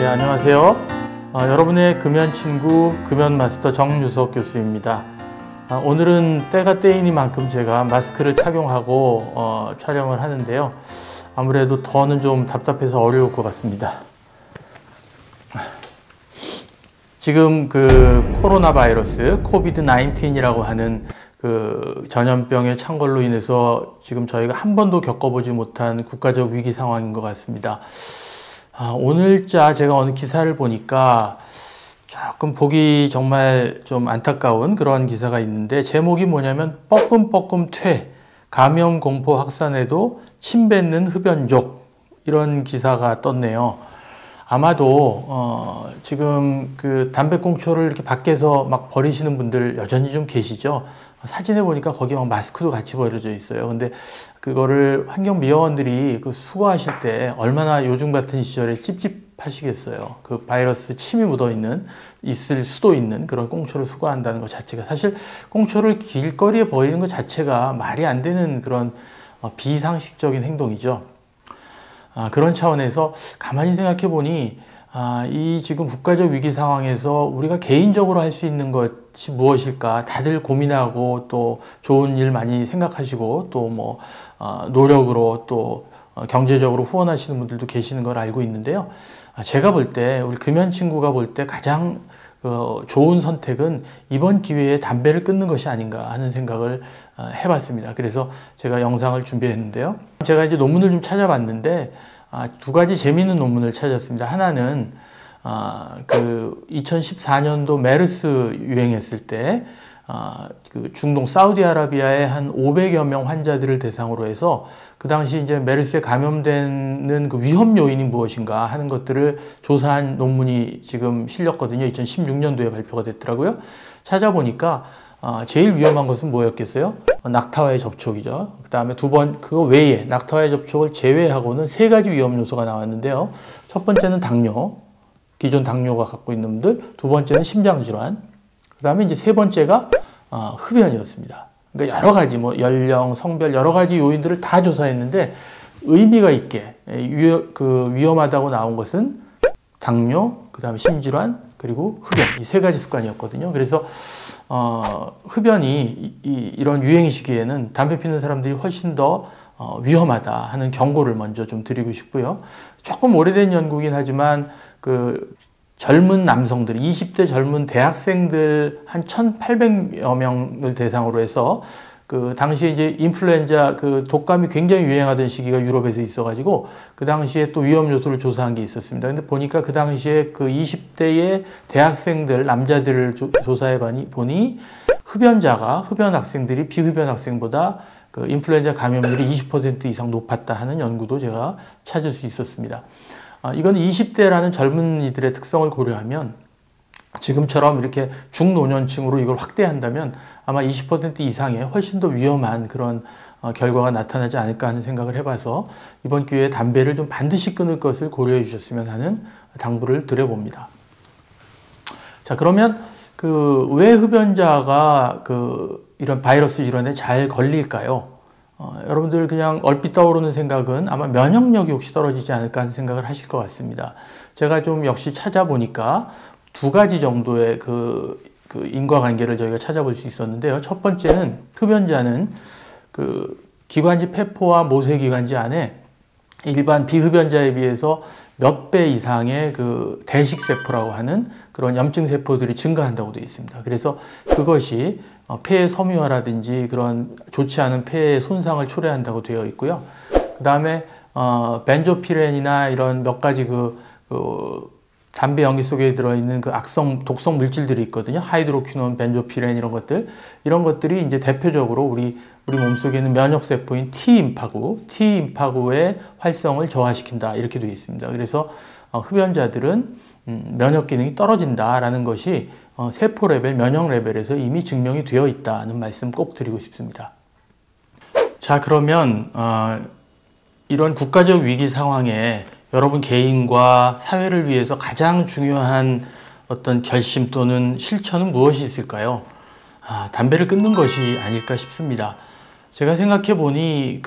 예, 안녕하세요. 여러분의 금연 친구 금연 마스터 정유석 교수입니다. 오늘은 때가 때이니만큼 제가 마스크를 착용하고 촬영을 하는데요. 아무래도 더는 좀 답답해서 어려울 것 같습니다. 지금 그 코로나 바이러스 코비드-19이라고 하는 그 전염병의 창궐로 인해서 지금 저희가 한 번도 겪어보지 못한 국가적 위기 상황인 것 같습니다. 오늘자 제가 어느 기사를 보니까 조금 보기 정말 좀 안타까운 그런 기사가 있는데, 제목이 뭐냐면 뻐끔뻐끔 퇴, 감염 공포 확산에도 침 뱉는 흡연족, 이런 기사가 떴네요. 아마도 지금 그 담배꽁초를 이렇게 밖에서 막 버리시는 분들 여전히 좀 계시죠. 사진에 보니까 거기 막 마스크도 같이 버려져 있어요. 근데 그거를 환경미화원들이 그 수거하실 때 얼마나 요즘 같은 시절에 찝찝하시겠어요. 그 바이러스 침이 있을 수도 있는 그런 꽁초를 수거한다는 것 자체가, 사실 꽁초를 길거리에 버리는 것 자체가 말이 안 되는 그런 비상식적인 행동이죠. 그런 차원에서 가만히 생각해 보니 이 지금 국가적 위기 상황에서 우리가 개인적으로 할 수 있는 것이 무엇일까 다들 고민하고, 또 좋은 일 많이 생각하시고, 또 뭐 노력으로 또 경제적으로 후원하시는 분들도 계시는 걸 알고 있는데요. 제가 볼 때, 우리 금연 친구가 볼 때 가장 좋은 선택은 이번 기회에 담배를 끊는 것이 아닌가 하는 생각을 해봤습니다. 그래서 제가 영상을 준비했는데요. 제가 이제 논문을 좀 찾아봤는데 두 가지 재미있는 논문을 찾았습니다. 하나는 그 2014년도 메르스 유행했을 때 그 중동 사우디아라비아의 한 500여 명 환자들을 대상으로 해서 그 당시 이제 메르스에 감염되는 그 위험 요인이 무엇인가 하는 것들을 조사한 논문이 지금 실렸거든요. 2016년도에 발표가 됐더라고요. 찾아보니까 제일 위험한 것은 뭐였겠어요? 낙타와의 접촉이죠. 그 다음에 그거 외에 낙타와의 접촉을 제외하고는 세 가지 위험 요소가 나왔는데요. 첫 번째는 당뇨, 기존 당뇨가 갖고 있는 분들. 두 번째는 심장질환. 그 다음에 이제 세 번째가 흡연이었습니다. 그러니까 여러 가지 연령, 성별 여러 가지 요인들을 다 조사했는데 의미가 있게 위험하다고 나온 것은 당뇨, 그 다음에 심질환, 그리고 흡연, 이 세 가지 습관이었거든요. 그래서 흡연이 이런 유행 시기에는 담배 피는 사람들이 훨씬 더 위험하다 하는 경고를 먼저 좀 드리고 싶고요. 조금 오래된 연구긴 하지만 그 젊은 남성들, 20대 젊은 대학생들 한 1,800여 명을 대상으로 해서 그 당시에 이제 인플루엔자 그 독감이 굉장히 유행하던 시기가 유럽에서 있어가지고 그 당시에 또 위험 요소를 조사한 게 있었습니다. 근데 보니까 그 당시에 그 20대의 대학생들 남자들을 조사해 보니 흡연 학생들이 비흡연 학생보다 그 인플루엔자 감염률이 20% 이상 높았다 하는 연구도 제가 찾을 수 있었습니다. 이건 20대라는 젊은이들의 특성을 고려하면 지금처럼 이렇게 중노년층으로 이걸 확대한다면 아마 20% 이상의 훨씬 더 위험한 그런 결과가 나타나지 않을까 하는 생각을 해봐서 이번 기회에 담배를 좀 반드시 끊을 것을 고려해 주셨으면 하는 당부를 드려봅니다. 자, 그러면 왜 흡연자가 이런 바이러스 질환에 잘 걸릴까요? 여러분들 그냥 얼핏 떠오르는 생각은 아마 면역력이 혹시 떨어지지 않을까 하는 생각을 하실 것 같습니다. 제가 좀 역시 찾아보니까 두 가지 정도의 그 인과관계를 저희가 찾아볼 수 있었는데요. 첫 번째는 흡연자는 그 기관지 폐포와 모세기관지 안에 일반 비흡연자에 비해서 몇 배 이상의 그 대식세포라고 하는 그런 염증 세포들이 증가한다고 되어 있습니다. 그래서 그것이 폐의 섬유화라든지 그런 좋지 않은 폐의 손상을 초래한다고 되어 있고요. 그 다음에 벤조피렌이나 이런 몇 가지 담배 연기 속에 들어있는 그 독성 물질들이 있거든요. 하이드로퀴논, 벤조피렌 이런 것들이 이제 대표적으로 우리 몸속에 있는 면역세포인 T임파구의 활성을 저하시킨다, 이렇게 되어 있습니다. 그래서 흡연자들은 면역 기능이 떨어진다라는 것이 세포 레벨, 면역 레벨에서 이미 증명이 되어 있다는 말씀 꼭 드리고 싶습니다. 자, 그러면 이런 국가적 위기 상황에 여러분 개인과 사회를 위해서 가장 중요한 어떤 결심 또는 실천은 무엇이 있을까요? 담배를 끊는 것이 아닐까 싶습니다. 제가 생각해 보니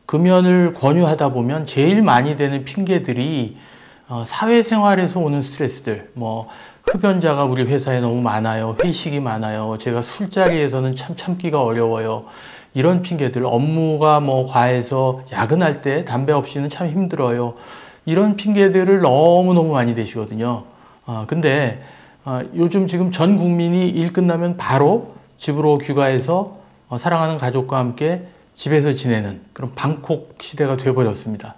금연을 권유하다 보면 제일 많이 되는 핑계들이 사회생활에서 오는 스트레스들, 뭐 흡연자가 우리 회사에 너무 많아요, 회식이 많아요, 제가 술자리에서는 참 참기가 어려워요, 이런 핑계들, 업무가 뭐 과해서 야근할 때 담배 없이는 참 힘들어요, 이런 핑계들을 너무너무 많이 대시거든요. 근데 요즘 지금 전 국민이 일 끝나면 바로 집으로 귀가해서 사랑하는 가족과 함께 집에서 지내는 그런 방콕 시대가 돼버렸습니다.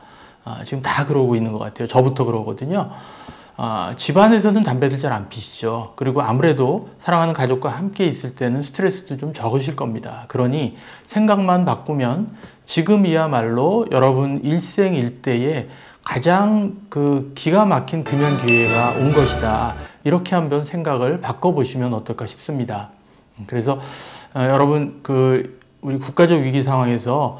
지금 다 그러고 있는 것 같아요. 저부터 그러거든요. 집안에서는 담배를 잘 안 피시죠. 그리고 아무래도 사랑하는 가족과 함께 있을 때는 스트레스도 좀 적으실 겁니다. 그러니 생각만 바꾸면 지금이야말로 여러분 일생일대에 가장 그 기가 막힌 금연 기회가 온 것이다. 이렇게 한번 생각을 바꿔보시면 어떨까 싶습니다. 그래서 여러분 우리 국가적 위기 상황에서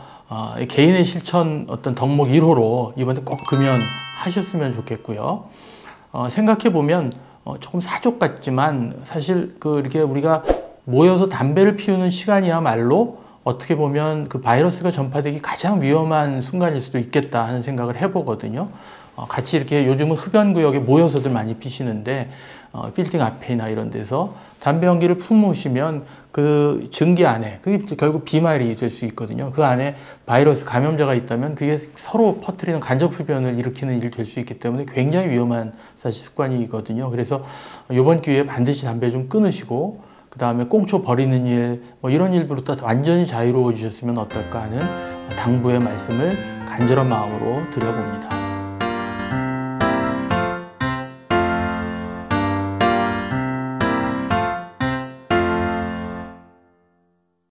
개인의 실천 어떤 덕목 1호로 이번에 꼭 금연하셨으면 좋겠고요. 생각해보면 조금 사족 같지만 사실 이렇게 우리가 모여서 담배를 피우는 시간이야말로 어떻게 보면 그 바이러스가 전파되기 가장 위험한 순간일 수도 있겠다 하는 생각을 해보거든요. 같이 이렇게 요즘은 흡연구역에 모여서들 많이 피시는데 빌딩 앞이나 이런 데서 담배 연기를 품으시면 그 증기 안에 그게 결국 비말이 될 수 있거든요. 그 안에 바이러스 감염자가 있다면 그게 서로 퍼뜨리는 간접 흡연을 일으키는 일이 될 수 있기 때문에 굉장히 위험한 사실 습관이거든요. 그래서 이번 기회에 반드시 담배 좀 끊으시고 그 다음에 꽁초 버리는 일, 뭐 이런 일부터 완전히 자유로워지셨으면 어떨까 하는 당부의 말씀을 간절한 마음으로 드려봅니다.